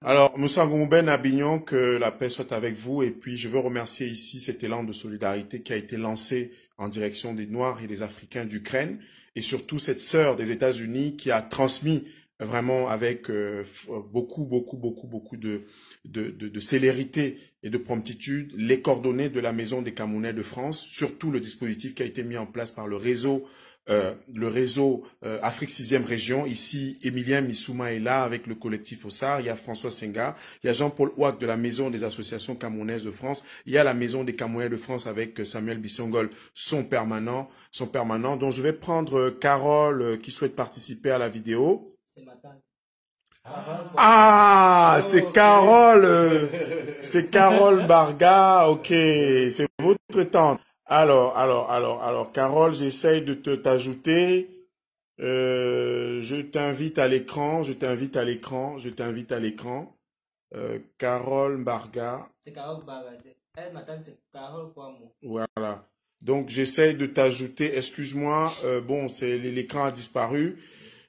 Alors, Moussa Ngouben Abignon, que la paix soit avec vous. Et puis, je veux remercier ici cet élan de solidarité qui a été lancé en direction des Noirs et des Africains d'Ukraine. Et surtout, cette sœur des États-Unis qui a transmis vraiment avec beaucoup de célérité et de promptitude les coordonnées de la Maison des Camerounais de France, surtout le dispositif qui a été mis en place par le réseau Afrique 6e région. Ici, Emilien Missouma est là avec le collectif OSAR. Il y a François Senga. Il y a Jean-Paul Ouak de la Maison des associations camerounaises de France. Il y a la Maison des Camerounais de France avec Samuel Bissongol, son permanent. Donc, je vais prendre Carole qui souhaite participer à la vidéo. C'est ma tante. Ah, c'est Carole. C'est Carole Barga. Ok, c'est votre tante. Alors, Carole, j'essaye de t'ajouter. Je t'invite à l'écran. Carole Barga. C'est Carole Barga. Elle, ma tante, c'est Carole Poimou. Voilà. Donc, j'essaye de t'ajouter. Excuse-moi. Bon, l'écran a disparu.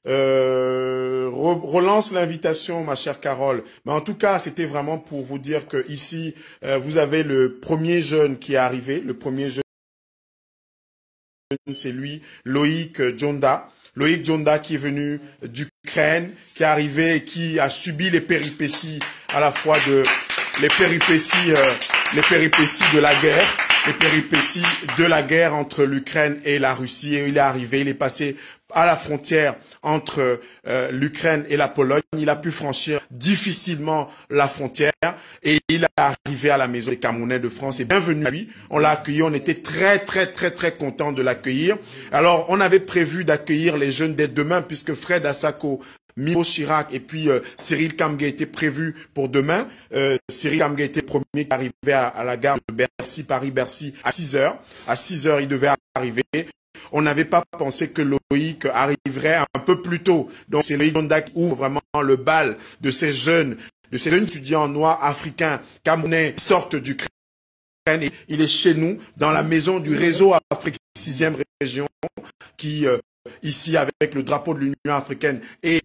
Relance l'invitation, ma chère Carole. Mais en tout cas, c'était vraiment pour vous dire que ici, vous avez le premier jeune qui est arrivé. Le premier jeune, c'est lui, Loïc Djonda. Loïc Djonda qui est venu d'Ukraine, qui est arrivé et qui a subi les péripéties à la fois les péripéties de la guerre. Les péripéties de la guerre entre l'Ukraine et la Russie. Et il est arrivé, il est passé à la frontière entre l'Ukraine et la Pologne. Il a pu franchir difficilement la frontière et il est arrivé à la Maison des Camerounais de France. Et bienvenue à lui. On l'a accueilli, on était très content de l'accueillir. Alors, on avait prévu d'accueillir les jeunes dès demain puisque Fred Assako, Miro Chirac et puis Cyril Kamge était prévu pour demain. Cyril Kamge était le premier qui arrivait à la gare de Bercy, Paris-Bercy à 6 h. À 6 h, il devait arriver. On n'avait pas pensé que Loïc arriverait un peu plus tôt. Donc c'est Loïc Djonda qui ouvre vraiment le bal de ces jeunes étudiants noirs africains camerounais qui sortent d'Ukraine. Et il est chez nous dans la maison du réseau Afrique 6e région qui ici avec le drapeau de l'Union africaine et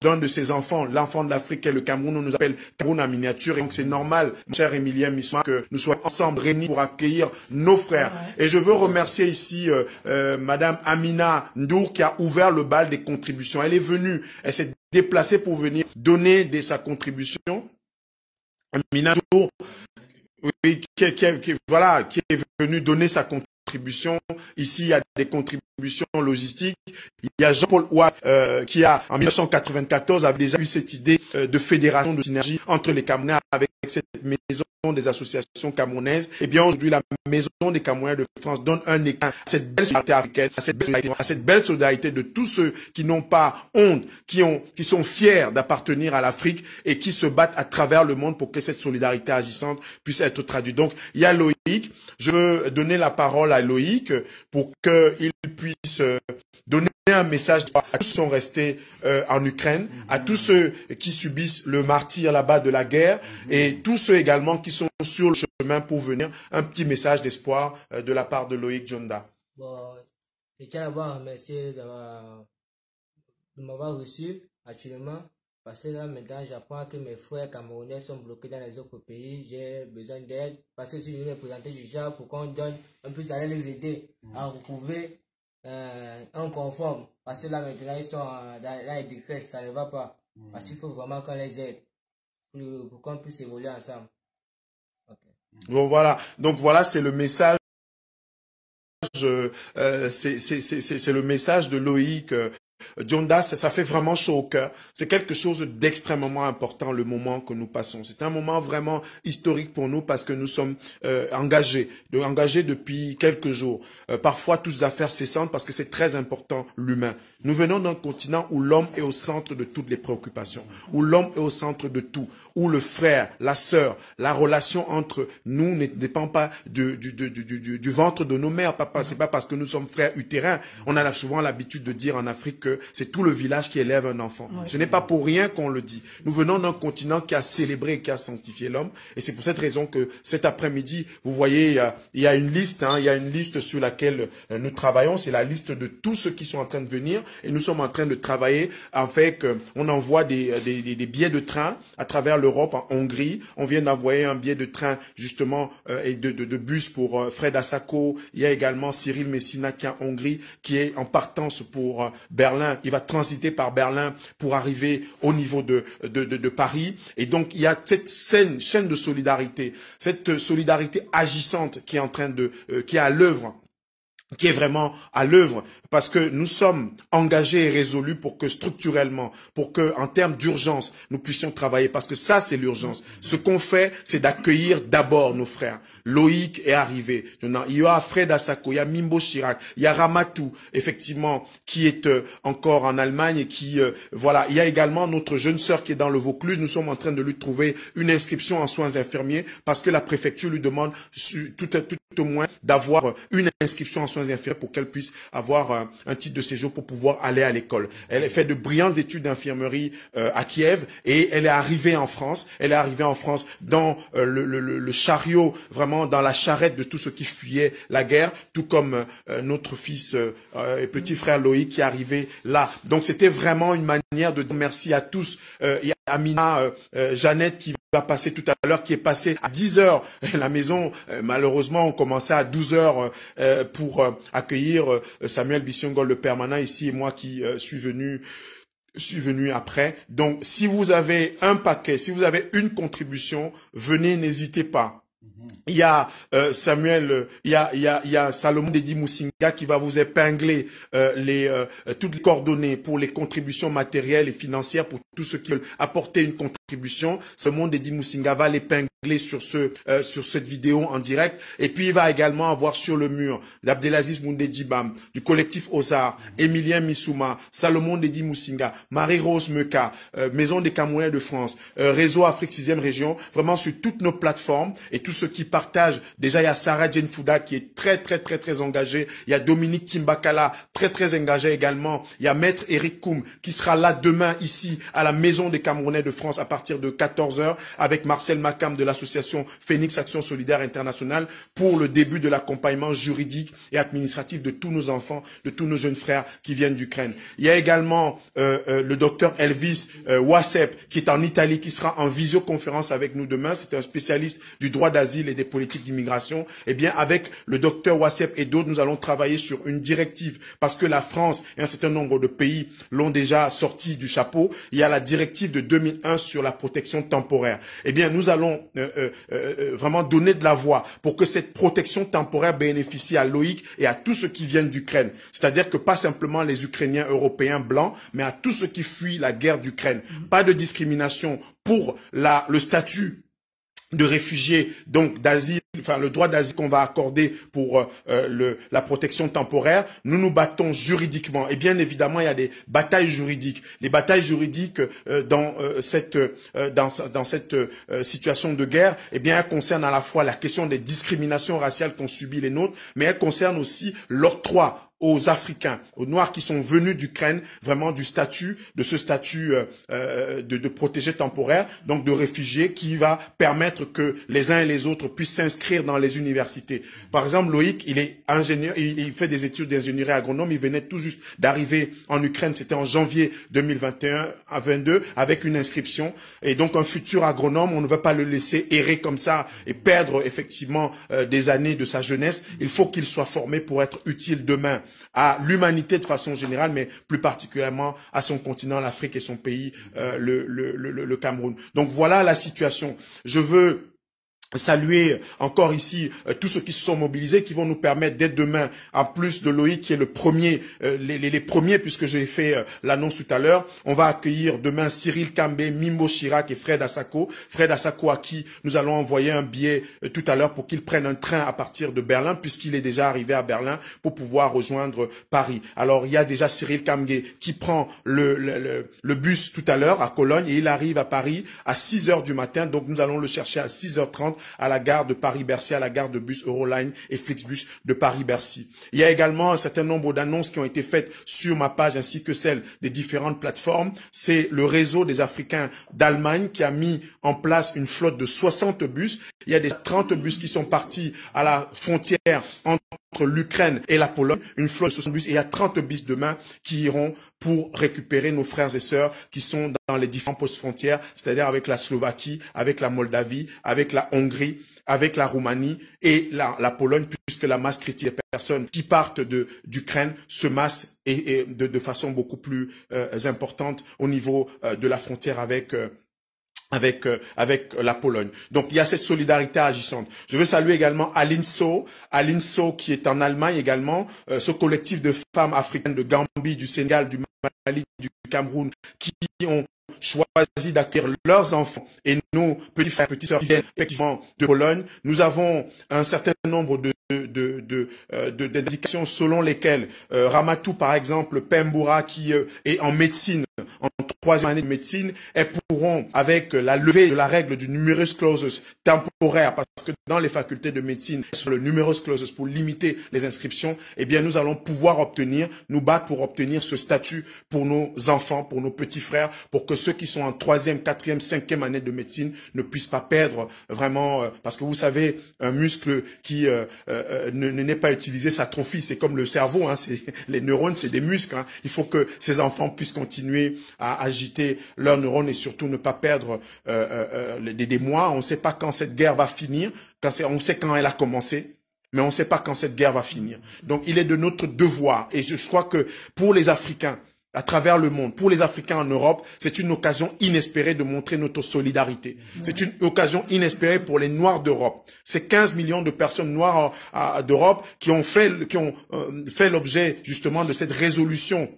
d'un de ses enfants, l'enfant de l'Afrique et le Cameroun, on nous appelle Cameroun en miniature. Et donc c'est normal, mon cher Emilien Missouma, que nous soyons ensemble réunis pour accueillir nos frères. Et je veux remercier ici Madame Amina Ndour qui a ouvert le bal des contributions. Elle est venue, elle s'est déplacée pour venir donner sa contribution. Amina Ndour, oui, qui est venue donner sa contribution. Ici, il y a des contributions logistiques. Il y a Jean-Paul Ouak qui a, en 1994, avait déjà eu cette idée de fédération de synergie entre les Camerounais avec cette maison des associations camerounaises. Et bien aujourd'hui, la Maison des Camerounais de France donne un éclat à cette belle solidarité africaine, à cette belle solidarité de tous ceux qui n'ont pas honte, qui sont fiers d'appartenir à l'Afrique et qui se battent à travers le monde pour que cette solidarité agissante puisse être traduite. Donc, il y a Loïc. Je veux donner la parole à Loïc pour qu'il puisse donner un message à tous ceux qui sont restés en Ukraine, à tous ceux qui subissent le martyre là-bas de la guerre et tous ceux également qui sont sur le chemin pour venir. Un petit message d'espoir de la part de Loïc Djonda. Bon, je tiens d'abord à remercier de m'avoir reçu actuellement. Parce que là, maintenant, j'apprends que mes frères camerounais sont bloqués dans les autres pays. J'ai besoin d'aide. Parce que si je veux me présenter du genre pour qu'on donne un peu, ça allait les aider à retrouver un conforme. Parce que là, maintenant, ils sont dans les décrets, ça ne va pas. Parce qu'il faut vraiment qu'on les aide pour qu'on puisse évoluer ensemble. Okay. Bon, voilà. Donc, voilà, c'est le message. C'est le message de Loïc Djonda, ça fait vraiment chaud au cœur. C'est quelque chose d'extrêmement important, le moment que nous passons. C'est un moment vraiment historique pour nous parce que nous sommes engagés depuis quelques jours. Parfois, toutes affaires cessantes parce que c'est très important, l'humain. Nous venons d'un continent où l'homme est au centre de toutes les préoccupations, où l'homme est au centre de tout, où le frère, la sœur, la relation entre nous ne dépend pas du ventre de nos mères. Papa, c'est pas parce que nous sommes frères utérins. On a souvent l'habitude de dire en Afrique que c'est tout le village qui élève un enfant. Oui. Ce n'est pas pour rien qu'on le dit. Nous venons d'un continent qui a célébré et qui a sanctifié l'homme. Et c'est pour cette raison que cet après-midi, vous voyez, il y a une liste, il y a une liste sur laquelle nous travaillons. C'est la liste de tous ceux qui sont en train de venir. et nous sommes en train de travailler avec, on envoie des billets de train à travers l'Europe, en Hongrie. On vient d'envoyer un billet de train justement et de bus pour Fred Asako. Il y a également Cyril Messina qui est en Hongrie, qui est en partance pour Berlin. Il va transiter par Berlin pour arriver au niveau de Paris. Et donc il y a cette chaîne de solidarité, cette solidarité agissante qui est en train qui est à l'œuvre, qui est vraiment à l'œuvre, parce que nous sommes engagés et résolus pour que structurellement, pour que en termes d'urgence, nous puissions travailler, parce que ça c'est l'urgence. Ce qu'on fait, c'est d'accueillir d'abord nos frères. Loïc est arrivé, il y a Fred Asako, il y a Mimbo Chirac, il y a Ramatou, effectivement, qui est encore en Allemagne et qui, voilà, il y a également notre jeune sœur qui est dans le Vaucluse. Nous sommes en train de lui trouver une inscription en soins infirmiers parce que la préfecture lui demande tout au moins d'avoir une inscription en soins infirmiers pour qu'elle puisse avoir un titre de séjour pour pouvoir aller à l'école. Elle fait de brillantes études d'infirmerie à Kiev et elle est arrivée en France. Elle est arrivée en France dans le chariot, vraiment dans la charrette de tout ce qui fuyait la guerre, tout comme notre fils et petit frère Loïc qui est arrivé là. Donc c'était vraiment une manière de dire merci à tous. Il y a Amina, Jeannette qui va passer tout à l'heure, qui est passée à 10 heures. La maison, malheureusement, on commençait à 12 heures pour accueillir Samuel Bissiongol, le permanent ici, et moi qui suis venu après. Donc, si vous avez un paquet, si vous avez une contribution, venez, n'hésitez pas. Il y a Samuel, il y a Salomon Dedi Moussinga qui va vous épingler toutes les coordonnées pour les contributions matérielles et financières pour tous ceux qui veulent apporter une contribution. Salomon Dedi Moussinga va l'épingler sur cette vidéo en direct. Et puis il va également avoir sur le mur d'Abdelaziz Moundedjibam, du collectif Ozar, Emilien Missouma, Salomon Dedi Moussinga, Marie-Rose Meka, Maison des Camerounais de France, Réseau Afrique 6e région, vraiment sur toutes nos plateformes et tous ceux qui partagent. Déjà, il y a Sarah Djenfouda qui est très engagée. Il y a Dominique Timbakala, très engagé également. Il y a Maître Eric Koum qui sera là demain ici à la Maison des Camerounais de France à partir de 14 h avec Marcel Makam de l'association Phoenix Action Solidaire Internationale pour le début de l'accompagnement juridique et administratif de tous nos enfants, de tous nos jeunes frères qui viennent d'Ukraine. Il y a également le docteur Elvis Wassep qui est en Italie, qui sera en visioconférence avec nous demain. C'est un spécialiste du droit d'asile et des politiques d'immigration. Eh bien, avec le docteur Wassep et d'autres, nous allons travailler sur une directive parce que la France et un certain nombre de pays l'ont déjà sorti du chapeau. Il y a la directive de 2001 sur la protection temporaire. Eh bien, nous allons vraiment donner de la voix pour que cette protection temporaire bénéficie à Loïc et à tous ceux qui viennent d'Ukraine. C'est-à-dire que pas simplement les Ukrainiens européens blancs, mais à tous ceux qui fuient la guerre d'Ukraine. Pas de discrimination pour le statut de réfugiés, donc d'asile, enfin le droit d'asile qu'on va accorder pour la protection temporaire. Nous nous battons juridiquement et bien évidemment il y a des batailles juridiques. Les batailles juridiques dans cette situation de guerre, eh bien elles concernent à la fois la question des discriminations raciales qu'ont subi les nôtres, mais elles concernent aussi l'octroi aux Africains, aux Noirs qui sont venus d'Ukraine, vraiment de ce statut de protégé temporaire, donc de réfugiés, qui va permettre que les uns et les autres puissent s'inscrire dans les universités. Par exemple, Loïc, il est ingénieur, il fait des études d'ingénierie agronome, il venait tout juste d'arriver en Ukraine, c'était en janvier 2021 à 22, avec une inscription, et donc un futur agronome, on ne va pas le laisser errer comme ça et perdre effectivement des années de sa jeunesse. Il faut qu'il soit formé pour être utile demain à l'humanité de façon générale, mais plus particulièrement à son continent, l'Afrique et son pays, le Cameroun. Donc voilà la situation. Je veux saluer encore ici tous ceux qui se sont mobilisés, qui vont nous permettre dès demain, en plus de Loïc qui est le premier, les premiers puisque j'ai fait l'annonce tout à l'heure, on va accueillir demain Cyril Kambé, Mimbo Chirac et Fred Asako. Fred Asako à qui nous allons envoyer un billet tout à l'heure pour qu'il prenne un train à partir de Berlin puisqu'il est déjà arrivé à Berlin pour pouvoir rejoindre Paris. Alors il y a déjà Cyril Kambé qui prend le bus tout à l'heure à Cologne et il arrive à Paris à 6 h du matin, donc nous allons le chercher à 6 h 30 à la gare de Paris-Bercy, à la gare de bus Euroline et Flixbus de Paris-Bercy. Il y a également un certain nombre d'annonces qui ont été faites sur ma page ainsi que celles des différentes plateformes. C'est le réseau des Africains d'Allemagne qui a mis en place une flotte de 60 bus. Il y a des 30 bus qui sont partis à la frontière entre l'Ukraine et la Pologne, une flotte de 60 bus, et il y a 30 bus demain qui iront pour récupérer nos frères et sœurs qui sont dans les différents postes frontières, c'est-à-dire avec la Slovaquie, avec la Moldavie, avec la Hongrie, avec la Roumanie et la Pologne, puisque la masse critique des personnes qui partent d'Ukraine se masse et de façon beaucoup plus importante au niveau de la frontière avec la Pologne. Donc, il y a cette solidarité agissante. Je veux saluer également Alinso qui est en Allemagne également, ce collectif de femmes africaines de Gambie, du Sénégal, du Mali, du Cameroun, qui ont choisi d'accueillir leurs enfants et nos petits frères, petites sœurs qui viennent effectivement de Pologne. Nous avons un certain nombre d'indications selon lesquelles Ramatou, par exemple, Pemboura, qui est en médecine, en 3e année de médecine, elles pourront, avec la levée de la règle du numerus clausus temporaire, parce que dans les facultés de médecine, sur le numerus clausus pour limiter les inscriptions, eh bien, nous allons pouvoir nous battre pour obtenir ce statut pour nos enfants, pour nos petits frères, pour que ceux qui sont en 3e, 4e, 5e année de médecine ne puissent pas perdre vraiment, parce que vous savez, un muscle qui n'est pas utilisé s'atrophie, c'est comme le cerveau, hein, les neurones, c'est des muscles, hein. Il faut que ces enfants puissent continuer à agiter leurs neurones et surtout ne pas perdre des mois. On ne sait pas quand cette guerre va finir, on sait quand elle a commencé, mais on ne sait pas quand cette guerre va finir. Donc il est de notre devoir, et je crois que pour les Africains, à travers le monde, pour les Africains en Europe, c'est une occasion inespérée de montrer notre solidarité. C'est une occasion inespérée pour les Noirs d'Europe. C'est 15 millions de personnes noires d'Europe qui ont fait l'objet justement de cette résolution,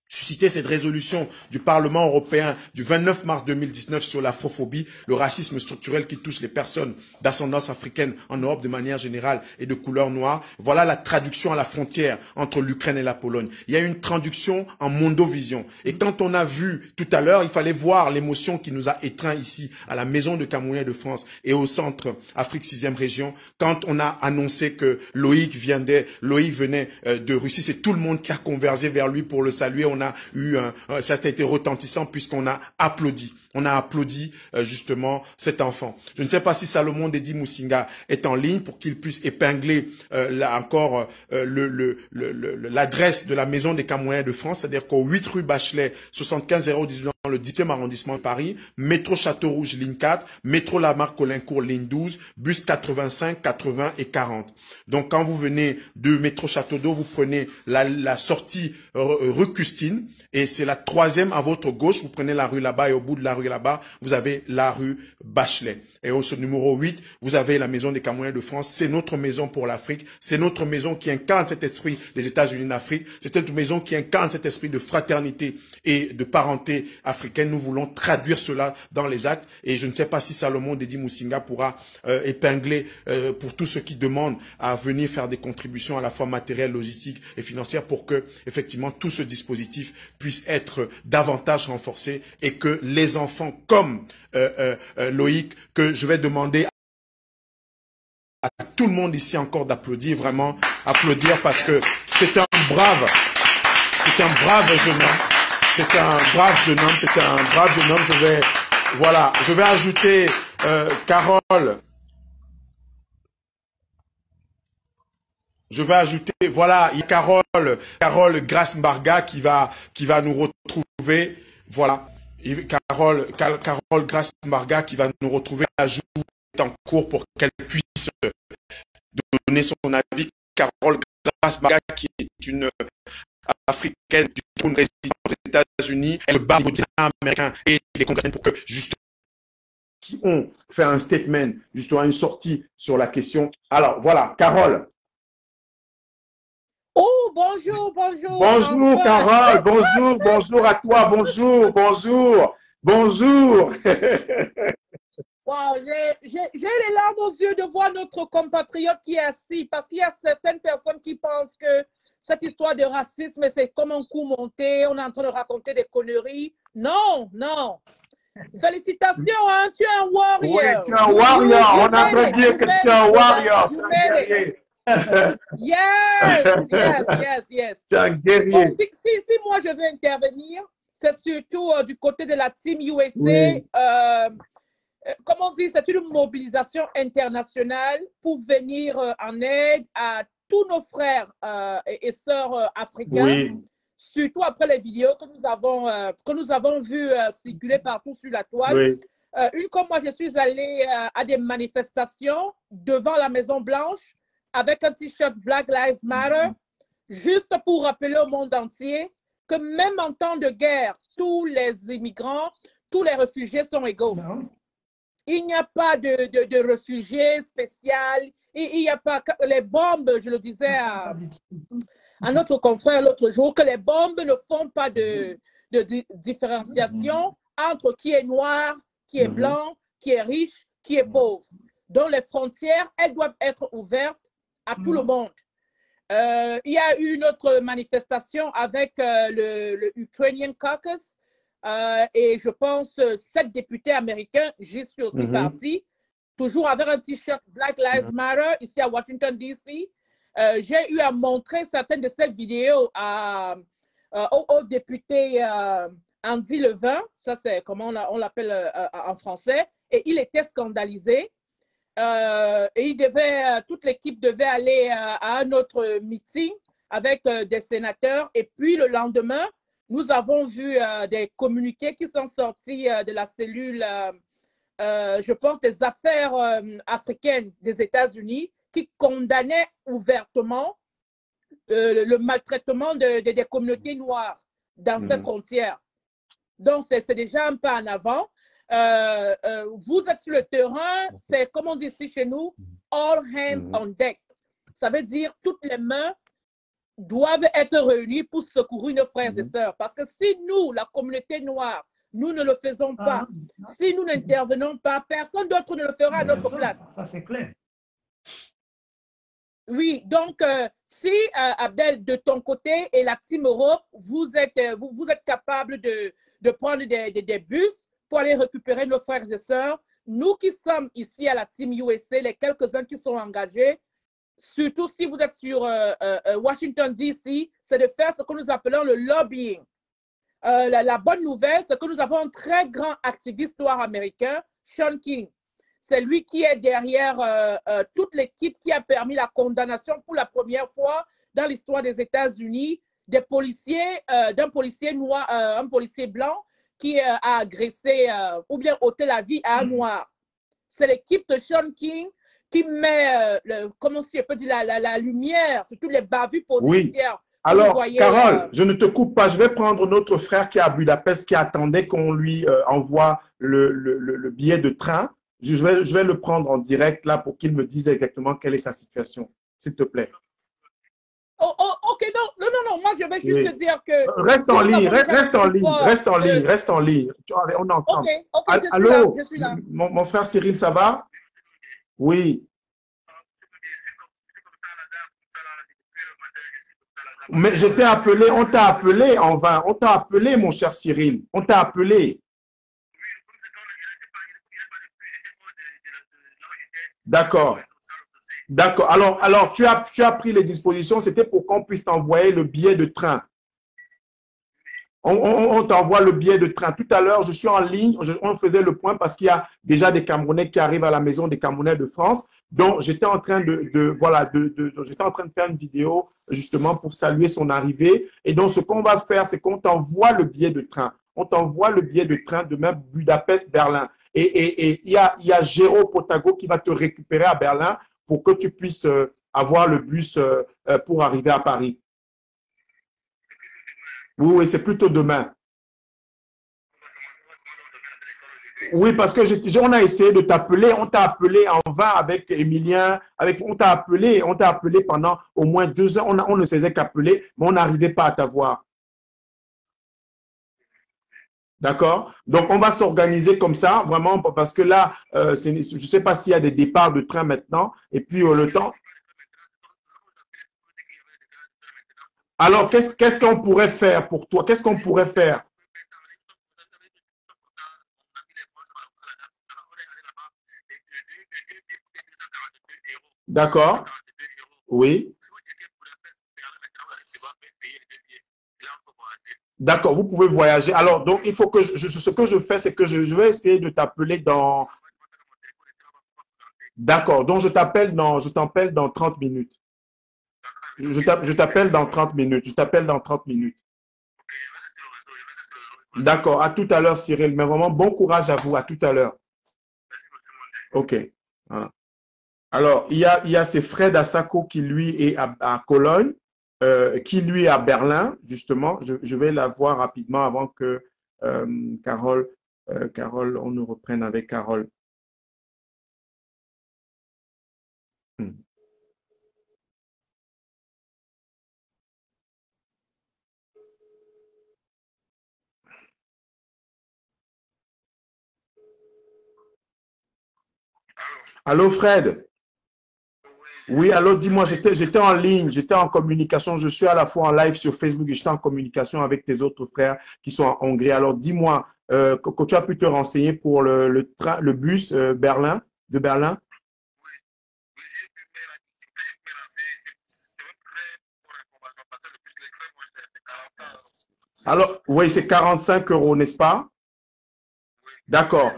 susciter cette résolution du Parlement européen du 29 mars 2019 sur l'afrophobie, le racisme structurel qui touche les personnes d'ascendance africaine en Europe de manière générale et de couleur noire. Voilà la traduction à la frontière entre l'Ukraine et la Pologne. Il y a une traduction en mondovision. Et quand on a vu tout à l'heure, il fallait voir l'émotion qui nous a étreints ici à la Maison de Camerounais de France et au Centre Afrique 6e région, quand on a annoncé que Loïc venait de Russie. C'est tout le monde qui a convergé vers lui pour le saluer. Ça a été retentissant puisqu'on a applaudi. On a applaudi justement cet enfant. Je ne sais pas si Salomon Dedi Musinga est en ligne pour qu'il puisse épingler l'adresse de la Maison des Camerounais de France, c'est-à-dire qu'au 8 rue Bachelet, 75 019 dans le 10e arrondissement de Paris, métro Château-Rouge, ligne 4, métro Lamarck-Colincourt, ligne 12, bus 85, 80 et 40. Donc quand vous venez de métro Château d'Eau, vous prenez la sortie rue Custine, et c'est la 3e à votre gauche, vous prenez la rue là-bas, et au bout de la rue là-bas, vous avez la rue Bachelet. Et au numéro 8, vous avez la Maison des Camerounais de France. C'est notre maison pour l'Afrique. C'est notre maison qui incarne cet esprit des États-Unis d'Afrique. C'est notre maison qui incarne cet esprit de fraternité et de parenté africaine. Nous voulons traduire cela dans les actes. Et je ne sais pas si Salomon Dedi Musinga pourra épingler pour tous ceux qui demandent à venir faire des contributions à la fois matérielles, logistiques et financières pour que, effectivement, tout ce dispositif puisse être davantage renforcé et que les enfants comme Loïc, que je vais demander à tout le monde ici encore d'applaudir, vraiment applaudir parce que c'est un brave jeune homme, c'est un brave jeune homme, je vais ajouter Carole. Je vais ajouter, voilà, il y a Carole Grace-Mbarga qui va nous retrouver, voilà. Carole Grace-Marga qui va nous retrouver à jour en cours pour qu'elle puisse donner son avis. Carole Grace-Marga qui est une africaine d'une résidence aux États-Unis, elle bat au gouvernement américain et les congrès pour que justement qui ont fait un statement, justement une sortie sur la question. Alors voilà, Carole. Oh, bonjour. Bonjour, Carole, bonjour à toi, bonjour. Wow, j'ai les larmes aux yeux de voir notre compatriote qui est assis, parce qu'il y a certaines personnes qui pensent que cette histoire de racisme, c'est comme un coup monté, on est en train de raconter des conneries. Non. Félicitations, hein, tu es un warrior. Oui, tu es un warrior, on a entendu dire que tu es un warrior, tu es un guerrier. Yes. C'est un guerrier. Bon, si moi je veux intervenir, c'est surtout du côté de la Team USA. Oui. Comme on dit, c'est une mobilisation internationale pour venir en aide à tous nos frères et sœurs africains, Oui. surtout après les vidéos que nous avons vues circuler partout sur la toile. Oui. Une comme moi, je suis allée à des manifestations devant la Maison Blanche avec un t-shirt Black Lives Matter, juste pour rappeler au monde entier que même en temps de guerre, tous les immigrants, tous les réfugiés sont égaux. Il n'y a pas de réfugiés spéciaux. Il n'y a pas les bombes, je le disais à notre confrère l'autre jour, que les bombes ne font pas de différenciation entre qui est noir, qui est blanc, qui est riche, qui est pauvre. Donc les frontières, elles doivent être ouvertes à tout le monde. Il y a eu une autre manifestation avec le Ukrainian Caucus et je pense 7 députés américains, j'y suis aussi partie, toujours avec un t-shirt Black Lives Matter ici à Washington, D.C. J'ai eu à montrer certaines de ces vidéos au député Andy Levin, ça c'est comment on l'appelle en français, et il était scandalisé. Et toute l'équipe devait aller à un autre meeting avec des sénateurs. Et puis le lendemain, nous avons vu des communiqués qui sont sortis de la cellule, je pense, des affaires africaines des États-Unis qui condamnaient ouvertement le maltraitement des communautés noires dans cette frontière. Donc, c'est déjà un pas en avant. Vous êtes sur le terrain, c'est comme on dit ici chez nous, all hands on deck. Ça veut dire toutes les mains doivent être réunies pour secourir nos frères et sœurs. Parce que si nous, la communauté noire, nous ne le faisons pas, si nous n'intervenons pas, personne d'autre ne le fera à notre place. Ça, c'est clair. Oui, donc si Abdel, de ton côté et la Team Europe, vous êtes capable de prendre des bus pour aller récupérer nos frères et sœurs, nous qui sommes ici à la Team USA, les quelques-uns qui sont engagés, surtout si vous êtes sur Washington, D.C., c'est de faire ce que nous appelons le lobbying. La bonne nouvelle, c'est que nous avons un très grand activiste noir américain, Sean King. C'est lui qui est derrière toute l'équipe qui a permis la condamnation pour la première fois dans l'histoire des États-Unis d'un policier noir, un policier blanc qui a agressé ou bien ôté la vie à un noir. C'est l'équipe de Sean King qui met, comment je peux dire, la lumière sur toutes les bavures policières. Oui. Alors, Carole, je ne te coupe pas. Je vais prendre notre frère qui est à Budapest, qui attendait qu'on lui envoie le billet de train. Je vais le prendre en direct là pour qu'il me dise exactement quelle est sa situation, s'il te plaît. Ok, non, moi je vais juste te dire que… Reste en ligne, reste en ligne. On entend. Ok, allô, je suis là. Mon frère Cyril, ça va? Oui. Mais je t'ai appelé, on t'a appelé en vain. On t'a appelé, mon cher Cyril. On t'a appelé. D'accord. D'accord. Alors tu as pris les dispositions, c'était pour qu'on puisse t'envoyer le billet de train. On t'envoie le billet de train. Tout à l'heure, je suis en ligne, on faisait le point parce qu'il y a déjà des Camerounais qui arrivent à la maison, des Camerounais de France. Donc, j'étais en train j'étais en train de faire une vidéo justement pour saluer son arrivée. Et donc, ce qu'on va faire, c'est qu'on t'envoie le billet de train. On t'envoie le billet de train de même Budapest-Berlin. Et il y a Géraud Potago qui va te récupérer à Berlin pour que tu puisses avoir le bus pour arriver à Paris. Oui, c'est plutôt demain. Oui, parce que on a essayé de t'appeler, on t'a appelé en vain avec Emilien, on t'a appelé pendant au moins 2 heures, on ne faisait qu'appeler, mais on n'arrivait pas à t'avoir. D'accord? Donc, on va s'organiser comme ça, vraiment, parce que là, je ne sais pas s'il y a des départs de train maintenant, et puis le temps… Alors, qu'est-ce qu'on pourrait faire pour toi? Qu'est-ce qu'on pourrait faire? D'accord. Oui. D'accord, vous pouvez voyager. Alors, donc, il faut que ce que je fais, c'est que je vais essayer de t'appeler dans… D'accord, donc je t'appelle dans 30 minutes. Je t'appelle dans 30 minutes. Je t'appelle dans 30 minutes. D'accord. À tout à l'heure, Cyril. Mais vraiment, bon courage à vous. À tout à l'heure. OK. Voilà. Alors, il y a ces Fred Asako qui, lui, est à Cologne, qui, lui, est à Berlin, justement. Je vais la voir rapidement avant que Carole, on nous reprenne avec Carole. Allô, Fred? Oui, allô, dis-moi, j'étais en ligne, j'étais en communication, je suis à la fois en live sur Facebook et j'étais en communication avec tes autres frères qui sont en Hongrie. Alors, dis-moi, que tu as pu te renseigner pour le bus Berlin, de Berlin? Alors, oui, c'est 45 euros, n'est-ce pas? D'accord.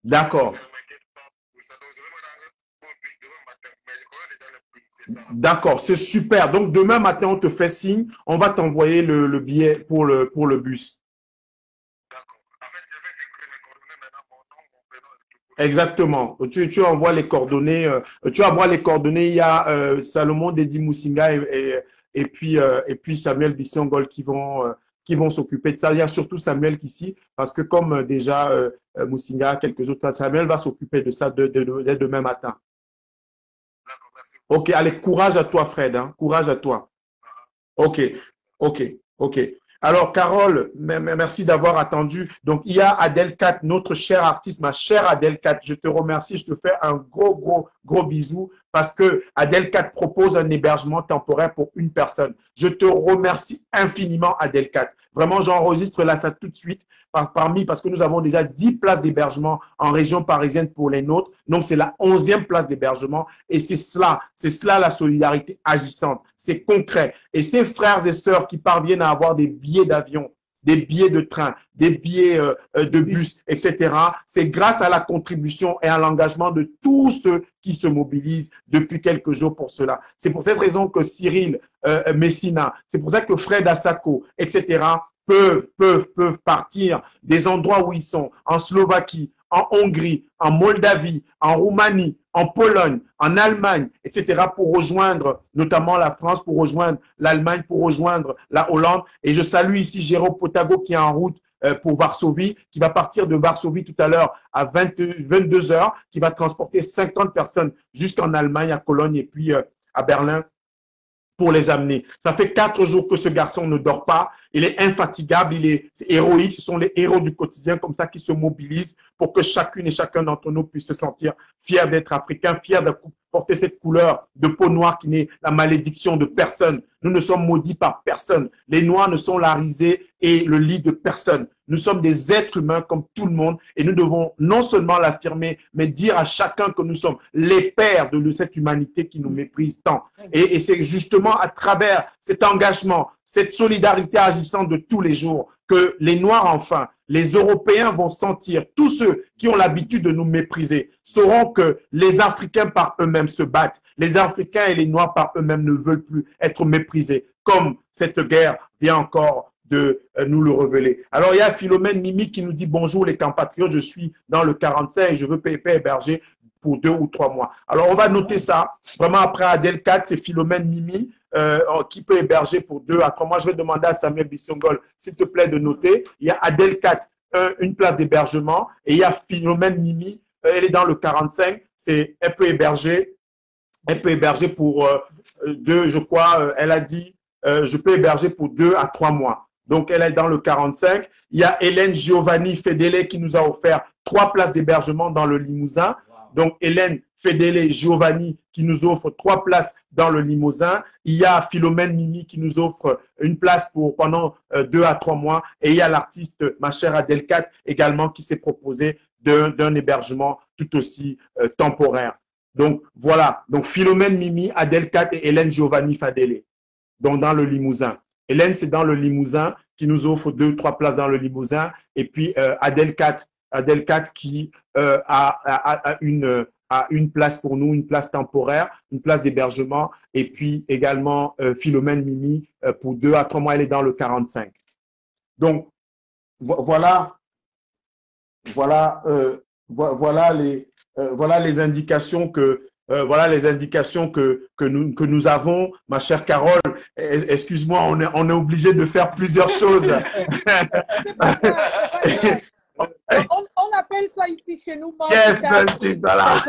D'accord. D'accord, c'est super. Donc, demain matin, on te fait signe. On va t'envoyer le billet pour le bus. Exactement. Tu envoies les coordonnées. Tu envoies les coordonnées. Il y a Salomon Dedi Moussinga et puis Samuel Bissongol qui vont s'occuper de ça. Il y a surtout Samuel ici, parce que comme déjà Moussinga, quelques autres, Samuel va s'occuper de ça dès demain matin. Ok, allez, courage à toi, Fred. Hein. Courage à toi. Ok, ok, ok. Alors, Carole, merci d'avoir attendu. Donc, il y a Adèle Kat, notre chère artiste, ma chère Adèle Kat. Je te remercie, je te fais un gros bisou parce que Adèle Kat propose un hébergement temporaire pour une personne. Je te remercie infiniment, Adèle Kat. Vraiment, j'enregistre là ça tout de suite parce que nous avons déjà 10 places d'hébergement en région parisienne pour les nôtres. Donc, c'est la 11e place d'hébergement. Et c'est cela la solidarité agissante. C'est concret. Et ces frères et sœurs qui parviennent à avoir des billets d'avion, des billets de train, des billets de bus, etc., c'est grâce à la contribution et à l'engagement de tous ceux qui se mobilisent depuis quelques jours pour cela. C'est pour cette raison que Cyril Messina, c'est pour ça que Fred Asako, etc., peuvent partir des endroits où ils sont, en Slovaquie, en Hongrie, en Moldavie, en Roumanie, en Pologne, en Allemagne, etc., pour rejoindre notamment la France, pour rejoindre l'Allemagne, pour rejoindre la Hollande. Et je salue ici Jérôme Potago qui est en route pour Varsovie, qui va partir de Varsovie tout à l'heure à 22 heures, qui va transporter 50 personnes jusqu'en Allemagne, à Cologne et puis à Berlin pour les amener. Ça fait 4 jours que ce garçon ne dort pas. Il est infatigable, il est héroïque. Ce sont les héros du quotidien comme ça qui se mobilisent pour que chacune et chacun d'entre nous puisse se sentir fier d'être africain, fier de porter cette couleur de peau noire qui n'est la malédiction de personne. Nous ne sommes maudits par personne. Les Noirs ne sont la risée et le lit de personne. Nous sommes des êtres humains comme tout le monde et nous devons non seulement l'affirmer, mais dire à chacun que nous sommes les pères de cette humanité qui nous méprise tant. Et c'est justement à travers cet engagement, cette solidarité agissante de tous les jours que les Noirs, enfin, les Européens vont sentir, tous ceux qui ont l'habitude de nous mépriser, sauront que les Africains par eux-mêmes se battent. Les Africains et les Noirs par eux-mêmes ne veulent plus être méprisés, comme cette guerre vient encore de nous le révéler. Alors, il y a Philomène Mimi qui nous dit « Bonjour les compatriotes, je suis dans le 45 et je veux payer héberger pour 2 ou 3 mois. » Alors, on va noter ça. Vraiment, après Adèle 4, c'est Philomène Mimi qui peut héberger pour 2 à 3 mois. Je vais demander à Samuel Bissongol, s'il te plaît, de noter. Il y a Adèle 4, une place d'hébergement. Et il y a Philomène Mimi, elle est dans le 45. Elle peut héberger pour 2, je crois. Elle a dit, je peux héberger pour 2 à 3 mois. Donc, elle est dans le 45. Il y a Hélène Giovanni Fedele qui nous a offert 3 places d'hébergement dans le Limousin. Donc, Hélène Fedele Giovanni qui nous offre 3 places dans le Limousin. Il y a Philomène Mimi qui nous offre une place pour pendant 2 à 3 mois. Et il y a l'artiste, ma chère Adèle Kat, également qui s'est proposé d'un hébergement tout aussi temporaire. Donc, voilà. Donc, Philomène Mimi, Adèle Kat et Hélène Giovanni Fedele. donc dans le Limousin. Hélène, c'est dans le Limousin qui nous offre 2 ou 3 places dans le Limousin. Et puis Adelkat qui a une place pour nous, une place temporaire, une place d'hébergement. Et puis également Philomène Mimi pour 2 à 3 mois, elle est dans le 45. Donc, voilà les indications que nous avons, ma chère Carole. Excuse-moi, on est obligé de faire plusieurs choses. On appelle ça ici chez nous. Yes, voilà.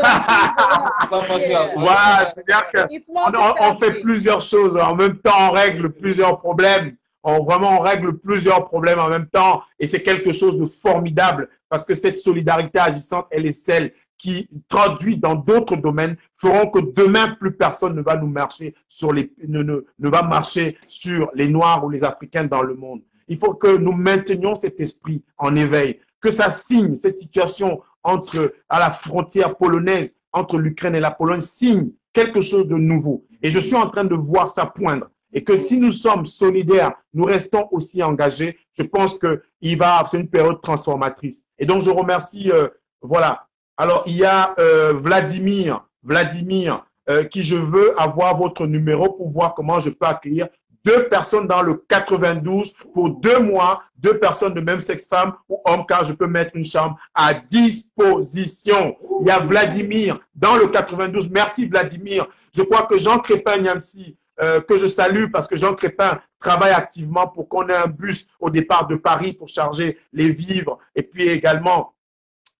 Voilà, c'est-à-dire qu'on fait plusieurs choses en même temps, on règle plusieurs problèmes. On règle plusieurs problèmes en même temps et c'est quelque chose de formidable parce que cette solidarité agissante, elle est celle qui, traduit dans d'autres domaines, feront que demain, plus personne ne va nous marcher sur ne va marcher sur les Noirs ou les Africains dans le monde. Il faut que nous maintenions cet esprit en éveil, que ça signe cette situation à la frontière polonaise, entre l'Ukraine et la Pologne, signe quelque chose de nouveau. Et je suis en train de voir ça poindre. Et que si nous sommes solidaires, nous restons aussi engagés, je pense que c'est une période transformatrice. Et donc, je remercie, voilà. Alors, il y a Vladimir, qui je veux avoir votre numéro pour voir comment je peux accueillir 2 personnes dans le 92 pour 2 mois, 2 personnes de même sexe, femme ou homme, car je peux mettre une chambre à disposition. Il y a Vladimir dans le 92. Merci Vladimir. Je crois que Jean Crépin Niamsi, que je salue parce que Jean Crépin travaille activement pour qu'on ait un bus au départ de Paris pour charger les vivres et puis également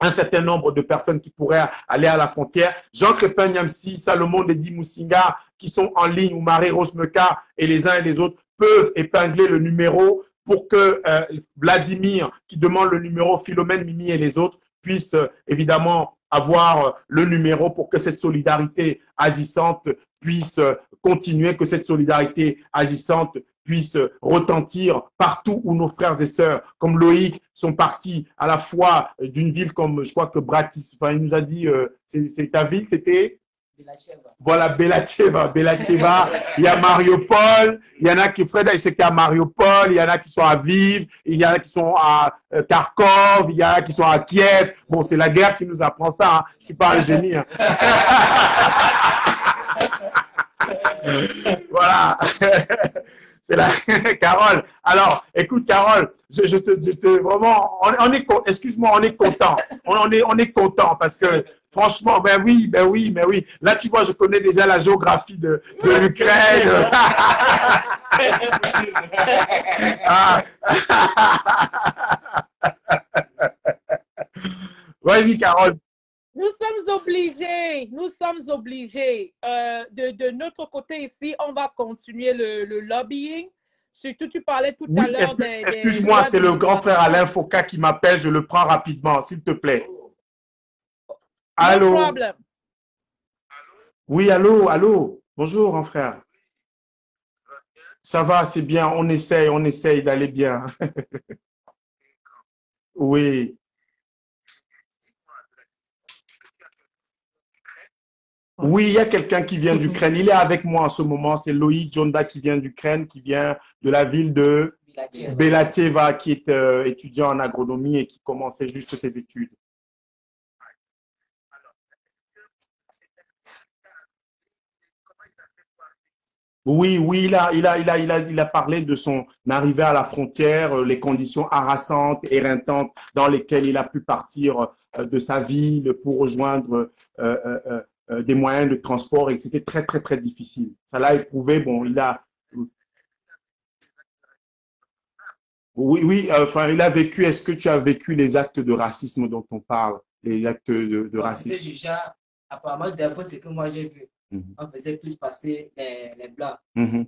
un certain nombre de personnes qui pourraient aller à la frontière. Jean Crépin Niamsi, Salomon Dedi Moussinga qui sont en ligne ou Marie Rose Meka et les uns et les autres peuvent épingler le numéro pour que Vladimir qui demande le numéro, Philomène, Mimi et les autres puissent évidemment avoir le numéro pour que cette solidarité agissante puisse continuer, que cette solidarité agissante puisse retentir partout où nos frères et sœurs, comme Loïc, sont partis à la fois d'une ville comme, je crois que Bratislava, il nous a dit, c'est ta ville, c'était voilà, Belacheva. Il y a Mariupol, il y en a qui, Fred, il sait qu'il y a Mariupol, il y en a qui sont à Viv, il y en a qui sont à Kharkov, il y en a qui sont à Kiev. Bon, c'est la guerre qui nous apprend ça, hein. Je suis pas un génie. Hein. Voilà. C'est la Carole. Alors, écoute, Carole, vraiment, excuse-moi, on est content. On est content parce que, franchement, ben oui. Là, tu vois, je connais déjà la géographie de l'Ukraine. Ah. Vas-y, Carole. Nous sommes obligés, de notre côté ici, on va continuer le lobbying. Surtout, tu parlais tout à l'heure des... Excuse-moi, c'est le grand frère Alain Foucault qui m'appelle, je le prends rapidement, s'il te plaît. Allô? No problem. Oui, allô. Bonjour, grand frère. Ça va, c'est bien, on essaye d'aller bien. Oui. Oui, il y a quelqu'un qui vient d'Ukraine. Il est avec moi en ce moment. C'est Loïc Jonda qui vient d'Ukraine, qui vient de la ville de Belacheva, qui est étudiant en agronomie et qui commençait juste ses études. Oui, il a parlé de son arrivée à la frontière, les conditions harassantes, éreintantes dans lesquelles il a pu partir de sa ville pour rejoindre des moyens de transport et que c'était très, très, très difficile. Ça l'a éprouvé. Bon, oui, enfin, il a vécu. Est-ce que tu as vécu les actes de racisme dont on parle, les actes de racisme? C'était déjà, apparemment, d'après ce que moi j'ai vu, on faisait plus passer les blancs,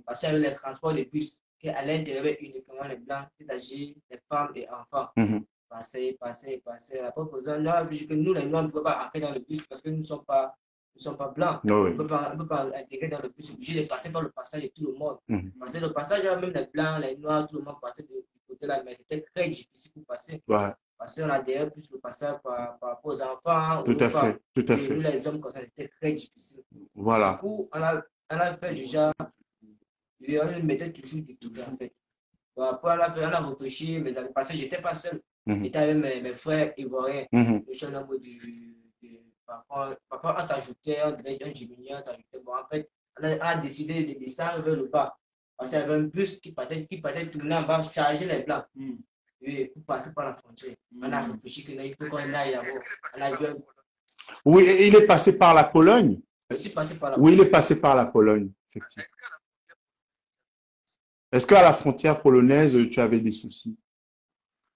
passer avec les transports de bus, qu'à l'intérieur uniquement les blancs, c'est-à-dire les femmes et enfants. Passer. La proposition, que nous, les noirs, ne pouvons pas entrer dans le bus parce que nous ne sommes pas blancs. Oui. On ne peut pas intégrer dans le bus, obligé de passer par le passage de tout le monde. Passer le passage, même les blancs, les noirs, tout le monde passait de côté là, mais c'était très difficile pour passer. Ouais. Parce qu'on a d'ailleurs plus le passage par rapport aux enfants. Tout à fait. Et nous, les hommes, comme ça, c'était très difficile. Voilà. Du coup, on a fait déjà Et on le mettait toujours du tout, en fait. Bon, après, on a réfléchi, mes amis, parce que je n'étais pas seul. J'étais avec mes frères ivoiriens. Le seul nombre parfois, on s'ajoutait, on devait un diminuer, on s'ajoutait. Bon, en fait, on a décidé de descendre vers le bas. Parce qu'il y avait un bus qui partait tourner en bas, charger les blancs. Et pour passer par la frontière. On a réfléchi qu'il faut qu'on aille d'abord. On a vu un... Oui, il est passé par la Pologne. Oui, il est passé par la Pologne, effectivement. Est-ce qu'à la frontière polonaise, tu avais des soucis?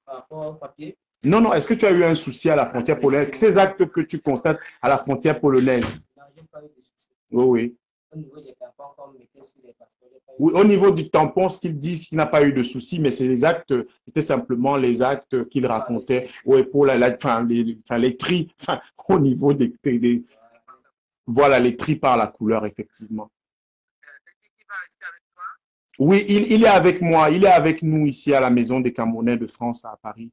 Par rapport au papier? Non, non. Est-ce que tu as eu un souci à la frontière polonaise? Ces actes que tu constates à la frontière polonaise? Non, je n'ai pas eu de soucis. Oui, oui. Au niveau des tampons, comme les tests sur les passeports, oui, au niveau du tampon, ce qu'ils disent qu'il n'a pas eu de soucis, mais c'est les actes, c'était simplement les actes qu'il racontait. Oui, pour les tris, au niveau des voilà, les tris par la couleur, effectivement. Oui, il est avec moi, il est avec nous ici à la Maison des Camerounais de France à Paris.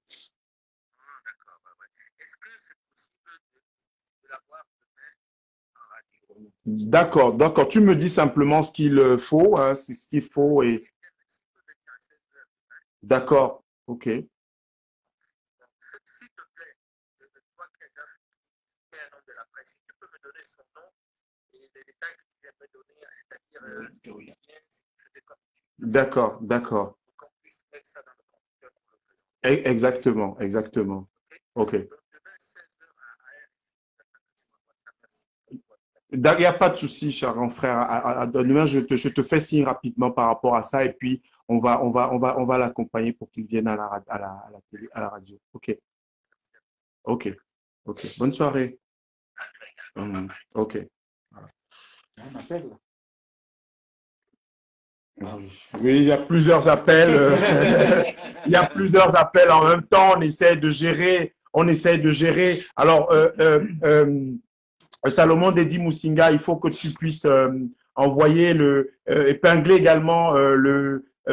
D'accord, d'accord. Tu me dis simplement ce qu'il faut, hein, c'est ce qu'il faut et d'accord, ok. D'accord, d'accord. Exactement, exactement. Ok. Il n'y a pas de souci, cher grand frère. Demain, je te fais signe rapidement par rapport à ça et puis on va l'accompagner pour qu'il vienne à la télé, à la radio. Ok, ok, ok. Bonne soirée. Ok. Voilà. On appelle là. Oui, il y a plusieurs appels. Il y a plusieurs appels en même temps. On essaie de gérer. On essaie de gérer. Alors, Salomon Dedi Moussinga, il faut que tu puisses envoyer épingler également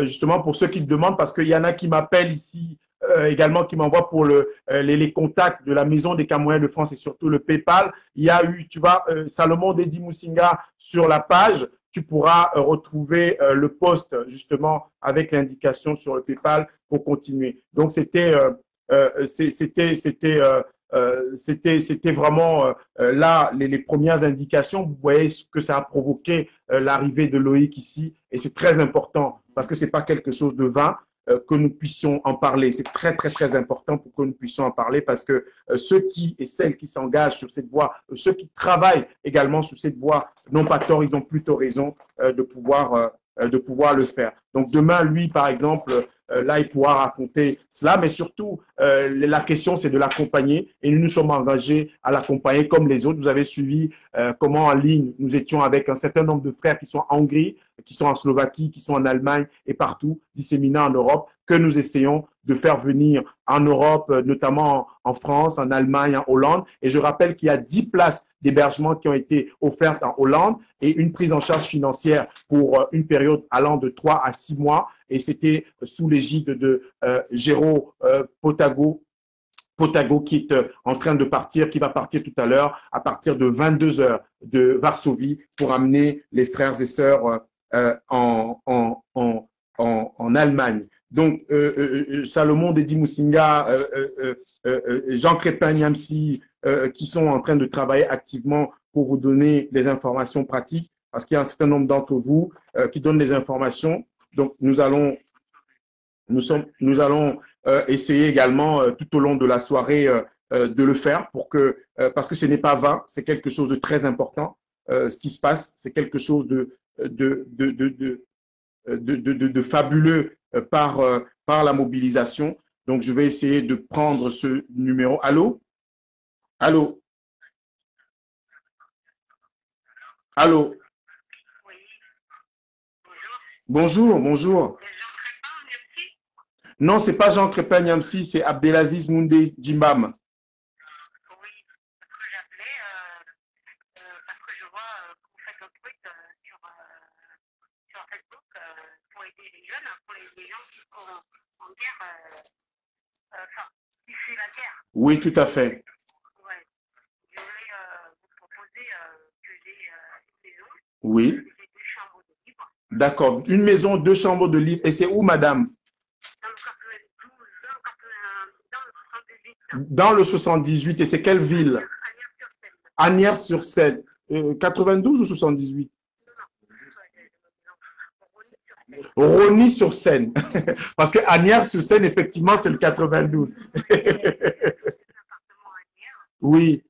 justement pour ceux qui te demandent, parce qu'il y en a qui m'appellent ici également, qui m'envoient pour les contacts de la Maison des Camerounais de France et surtout le PayPal. Il y a eu, tu vois, Salomon Dedi Moussinga sur la page. Tu pourras retrouver le post justement avec l'indication sur le PayPal pour continuer. Donc, c'était vraiment là les premières indications. Vous voyez ce que ça a provoqué l'arrivée de Loïc ici. Et c'est très important parce que ce n'est pas quelque chose de vain que nous puissions en parler. C'est très, très, très important pour que nous puissions en parler parce que ceux qui et celles qui s'engagent sur cette voie, ceux qui travaillent également sur cette voie n'ont pas tort, ils ont plutôt raison de pouvoir le faire. Donc demain, lui, par exemple, là, il pourra raconter cela, mais surtout, la question, c'est de l'accompagner et nous nous sommes engagés à l'accompagner comme les autres. Vous avez suivi comment en ligne, nous étions avec un certain nombre de frères qui sont en Hongrie, qui sont en Slovaquie, qui sont en Allemagne et partout, disséminés en Europe, que nous essayons de faire venir en Europe, notamment en France, en Allemagne, en Hollande. Et je rappelle qu'il y a 10 places d'hébergement qui ont été offertes en Hollande et une prise en charge financière pour une période allant de 3 à 6 mois. Et c'était sous l'égide de Géraud Potago qui est en train de partir, qui va partir tout à l'heure à partir de 22 heures de Varsovie pour amener les frères et sœurs en Allemagne. Donc, Salomon Dedi Moussinga, Jean Crépin Niamsi, qui sont en train de travailler activement pour vous donner les informations pratiques, parce qu'il y a un certain nombre d'entre vous qui donnent des informations. Donc, nous allons essayer également tout au long de la soirée de le faire parce que ce n'est pas vain, c'est quelque chose de très important. Ce qui se passe, c'est quelque chose de fabuleux par la mobilisation. Donc, je vais essayer de prendre ce numéro. Allô? Allô? Allô? Bonjour, bonjour. Non, c'est pas Jean Crépin Niamsi, c'est Abdelaziz Moundé Djimbam. Oui, tout à fait. Oui. D'accord. Une maison, 2 chambres de livre. Et c'est où, madame? Dans le 78. Et c'est quelle ville? Asnières-sur-Seine. 92 ou 78? Rosny-sur-Seine. Parce que Asnières-sur-Seine, effectivement, c'est le 92. Oui.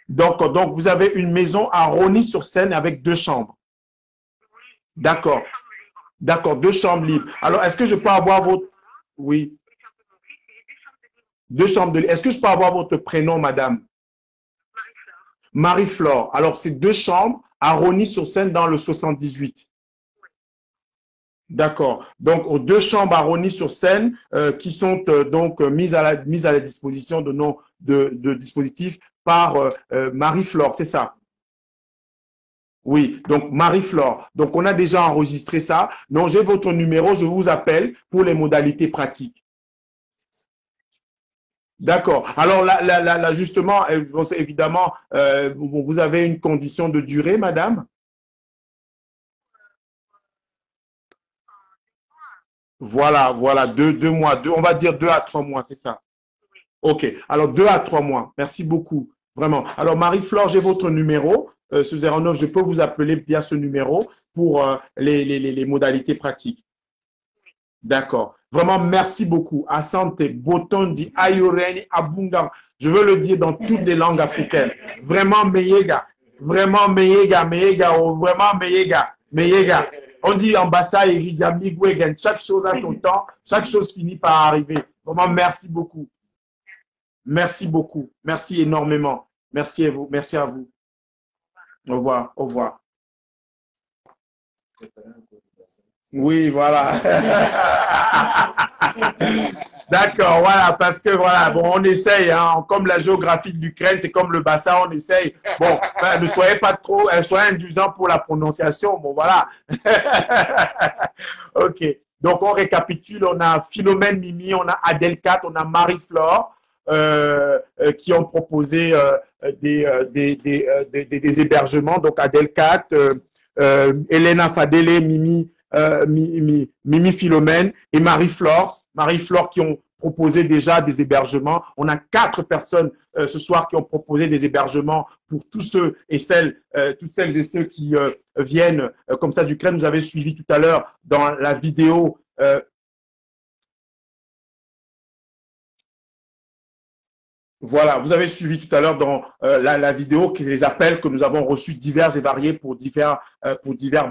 Donc, vous avez une maison à Rosny-sur-Seine avec 2 chambres. D'accord. D'accord, 2 chambres libres. Alors, est-ce que je peux avoir votre... Oui, 2 chambres de... Est-ce que je peux avoir votre prénom, madame? Marie-Flore. Alors, c'est 2 chambres à Rosny-sur-Seine dans le 78. D'accord. Donc, aux 2 chambres à Rosny-sur-Seine qui sont donc mises à la disposition de nos de dispositifs par Marie-Flore, c'est ça? Oui, donc Marie-Flore. Donc, on a déjà enregistré ça. Donc, j'ai votre numéro, je vous appelle pour les modalités pratiques. D'accord. Alors, là, justement, évidemment, vous avez une condition de durée, madame? Voilà, 2 mois, on va dire 2 à 3 mois, c'est ça. OK. Alors, 2 à 3 mois. Merci beaucoup. Vraiment. Alors, Marie-Flore, j'ai votre numéro. Ce 09, je peux vous appeler via ce numéro pour les modalités pratiques. D'accord. Vraiment, merci beaucoup. Asante, Botondi, Ayoreni, Abunga. Je veux le dire dans toutes les langues africaines. Vraiment, Meyega. Vraiment, Meyega, Meyega. Oh, vraiment, Meyega. Meyega. On dit ambassade et Rizamigwegen. Chaque chose a son temps. Chaque chose finit par arriver. Vraiment, merci beaucoup. Merci beaucoup. Merci énormément. Merci à vous. Merci à vous. Au revoir. Au revoir. Oui, voilà. D'accord, voilà, parce que voilà, bon, on essaye, hein, comme la géographie de l'Ukraine, c'est comme le bassin, on essaye. Bon, ne soyez pas trop, soyez indulgents pour la prononciation, bon, voilà. Ok, donc on récapitule, on a Philomène Mimi, on a Adelcat, on a Marie-Flore, qui ont proposé des hébergements, donc Adelcat, Elena Fadele, Mimi Philomène et Marie-Flore. Marie-Flore qui ont proposé déjà des hébergements. On a 4 personnes ce soir qui ont proposé des hébergements pour tous ceux et celles, toutes celles et ceux qui viennent comme ça d'Ukraine. Vous avez suivi tout à l'heure dans la vidéo voilà, vous avez suivi tout à l'heure dans la vidéo les appels que nous avons reçus divers et variés pour divers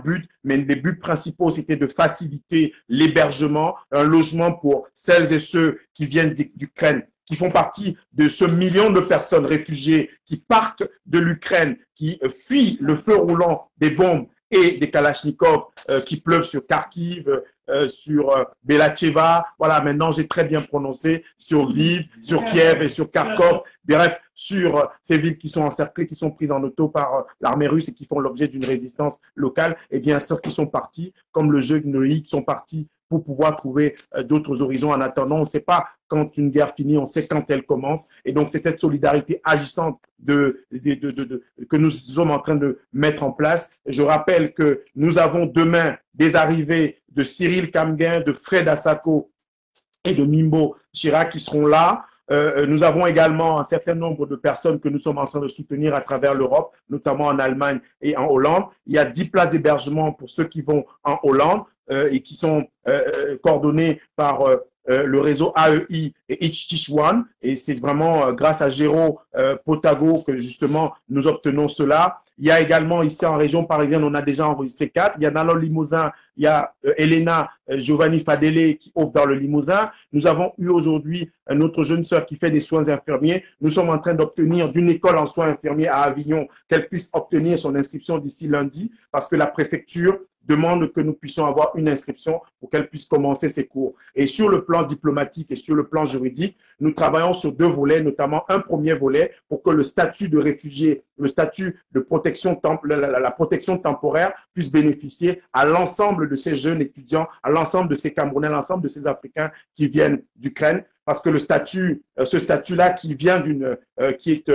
buts, mais les buts principaux, c'était de faciliter l'hébergement, un logement pour celles et ceux qui viennent d'Ukraine, qui font partie de ce million de personnes réfugiées qui partent de l'Ukraine, qui fuient le feu roulant des bombes et des kalachnikovs qui pleuvent sur Kharkiv, sur Belacheva, voilà, maintenant j'ai très bien prononcé, sur Lviv, sur Kiev et sur Kharkov, bref, sur ces villes qui sont encerclées, qui sont prises en auto par l'armée russe et qui font l'objet d'une résistance locale, et bien ceux qui sont partis, comme le jeu Noï, qui sont partis pour pouvoir trouver d'autres horizons. En attendant, on ne sait pas quand une guerre finit, on sait quand elle commence. Et donc, c'est cette solidarité agissante que nous sommes en train de mettre en place. Je rappelle que nous avons demain des arrivées de Cyril Kamguin, de Fred Asako et de Mimbo Chirac qui seront là. Nous avons également un certain nombre de personnes que nous sommes en train de soutenir à travers l'Europe, notamment en Allemagne et en Hollande. Il y a 10 places d'hébergement pour ceux qui vont en Hollande et qui sont coordonnés par le réseau AEI et Ich One. Et c'est vraiment grâce à Géraud Potago que justement nous obtenons cela. Il y a également ici en région parisienne, on a déjà enregistré 4. Il y a dans le Limousin, il y a Elena Giovanni Fadele qui offre dans le Limousin. Nous avons eu aujourd'hui notre jeune sœur qui fait des soins infirmiers. Nous sommes en train d'obtenir d'une école en soins infirmiers à Avignon qu'elle puisse obtenir son inscription d'ici lundi parce que la préfecture demande que nous puissions avoir une inscription pour qu'elle puisse commencer ses cours. Et sur le plan diplomatique et sur le plan juridique, nous travaillons sur 2 volets, notamment un premier volet pour que le statut de réfugié, le statut de protection, la protection temporaire puisse bénéficier à l'ensemble de ces jeunes étudiants, à l'ensemble de ces Camerounais, à l'ensemble de ces Africains qui viennent d'Ukraine, parce que le statut, ce statut-là qui vient qui est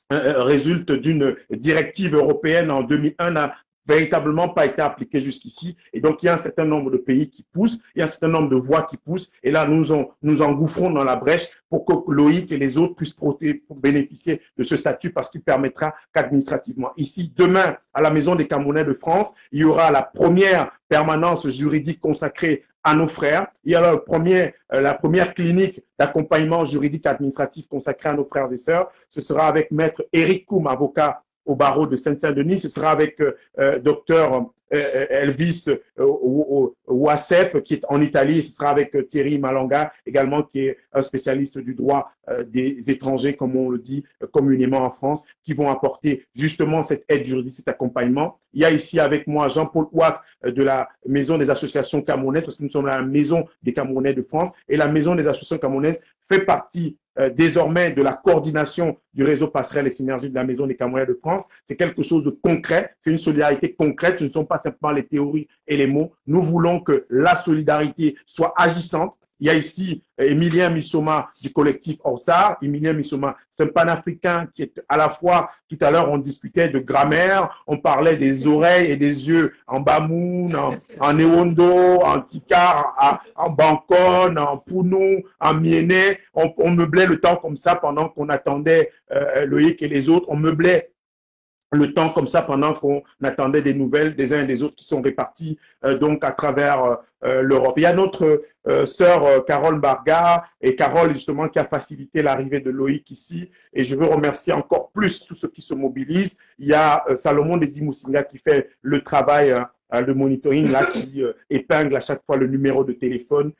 résulte d'une directive européenne en 2001 n'a véritablement pas été appliquée jusqu'ici. Et donc, il y a un certain nombre de pays qui poussent, il y a un certain nombre de voix qui poussent. Et là, nous engouffrons dans la brèche pour que Loïc et les autres puissent bénéficier de ce statut parce qu'il permettra qu'administrativement. Ici, demain, à la Maison des Camerounais de France, il y aura la première permanence juridique consacrée à nos frères. Il y a la première clinique d'accompagnement juridique administratif consacrée à nos frères et sœurs. Ce sera avec maître Eric Koum, avocat au barreau de Saint-Denis. Ce sera avec docteur Elvis Ouassep, qui est en Italie. Ce sera avec Thierry Malanga, également, qui est un spécialiste du droit des étrangers, comme on le dit communément en France, qui vont apporter justement cette aide juridique, cet accompagnement. Il y a ici avec moi Jean-Paul Ouak de la Maison des associations camerounaises, parce que nous sommes la Maison des Camerounais de France, et la Maison des associations camerounaises fait partie désormais de la coordination du réseau Passerelle et Synergie de la Maison des Camerounais de France. C'est quelque chose de concret, c'est une solidarité concrète, ce ne sont pas simplement les théories et les mots. Nous voulons que la solidarité soit agissante. Il y a ici Emilien Missoma du collectif Orsar. Emilien Missoma, c'est un panafricain qui est à la fois, tout à l'heure on discutait de grammaire, on parlait des oreilles et des yeux en Bamoun, en Ewondo, en Tikar, en Bancon, en Pounou, en Miéné. On meublait le temps comme ça pendant qu'on attendait Loïc et les autres. On meublait le temps comme ça pendant qu'on attendait des nouvelles des uns et des autres qui sont répartis donc à travers l'Europe. Il y a notre sœur Carole Barga et Carole justement qui a facilité l'arrivée de Loïc ici et je veux remercier encore plus tous ceux qui se mobilisent. Il y a Salomon Dedi Moussinga qui fait le travail de monitoring là qui épingle à chaque fois le numéro de téléphone.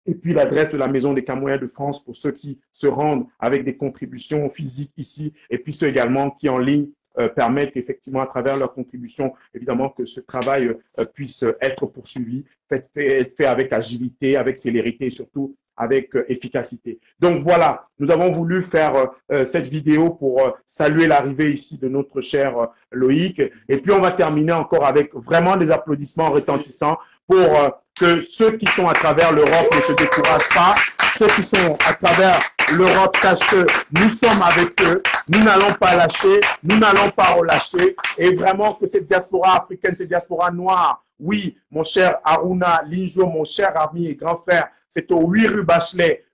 Et puis l'adresse de la Maison des Camerounais de France pour ceux qui se rendent avec des contributions physiques ici et puis ceux également qui en ligne permettent effectivement à travers leur contribution, évidemment, que ce travail puisse être poursuivi, fait avec agilité, avec célérité et surtout avec efficacité. Donc voilà, nous avons voulu faire cette vidéo pour saluer l'arrivée ici de notre cher Loïc. Et puis on va terminer encore avec vraiment des applaudissements retentissants pour que ceux qui sont à travers l'Europe ne se découragent pas, ceux qui sont à travers l'Europe sachent que nous sommes avec eux, nous n'allons pas lâcher, nous n'allons pas relâcher, et vraiment que cette diaspora africaine, cette diaspora noire, oui, mon cher Aruna Linjo, mon cher ami et grand frère, c'est au 8 rue Bachelet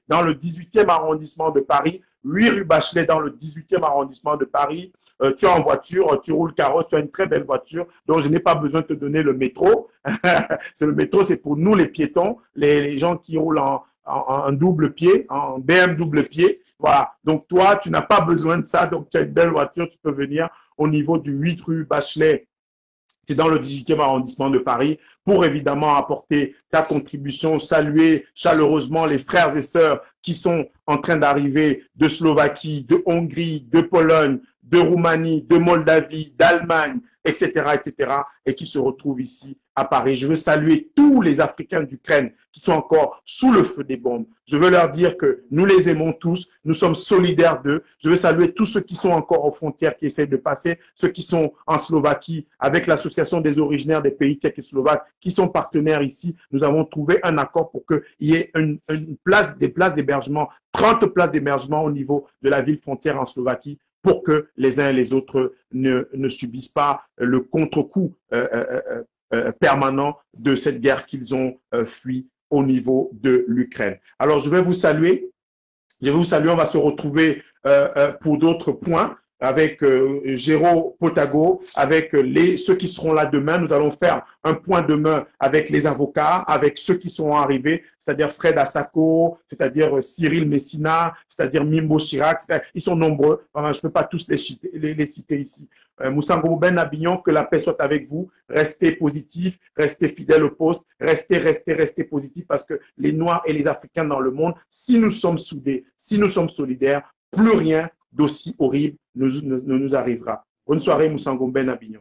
dans le 18e arrondissement de Paris, 8 rue Bachelet dans le 18e arrondissement de Paris. Tu es en voiture, tu roules carrosse, tu as une très belle voiture, donc je n'ai pas besoin de te donner le métro. Le métro, c'est pour nous les piétons, les gens qui roulent en double pied, en BM double pied. Voilà, donc toi, tu n'as pas besoin de ça, donc tu as une belle voiture, tu peux venir au niveau du 8 rue Bachelet. C'est dans le 18e arrondissement de Paris, pour évidemment apporter ta contribution, saluer chaleureusement les frères et sœurs qui sont en train d'arriver de Slovaquie, de Hongrie, de Pologne, de Roumanie, de Moldavie, d'Allemagne, etc., et qui se retrouvent ici à Paris. Je veux saluer tous les Africains d'Ukraine qui sont encore sous le feu des bombes. Je veux leur dire que nous les aimons tous, nous sommes solidaires d'eux. Je veux saluer tous ceux qui sont encore aux frontières, qui essaient de passer, ceux qui sont en Slovaquie, avec l'association des originaires des pays tchèques et slovaques, qui sont partenaires ici. Nous avons trouvé un accord pour qu'il y ait des places d'hébergement, 30 places d'hébergement au niveau de la ville frontière en Slovaquie, pour que les uns et les autres ne subissent pas le contre-coup permanent de cette guerre qu'ils ont fui au niveau de l'Ukraine. Alors, je vais vous saluer. On va se retrouver pour d'autres points avec Géraud Potago, avec ceux qui seront là demain. Nous allons faire un point demain avec les avocats, avec ceux qui seront arrivés, c'est-à-dire Fred Assako, c'est-à-dire Cyril Messina, c'est-à-dire Mimbo Chirac. Ils sont nombreux. Enfin, je ne peux pas tous les citer ici. Moussa Ngouben Abignon, que la paix soit avec vous. Restez positifs, restez fidèles au poste, restez positifs parce que les Noirs et les Africains dans le monde, si nous sommes soudés, si nous sommes solidaires, plus rien d'aussi horrible ne nous arrivera. Bonne soirée, Moussa Ngouben Abignon.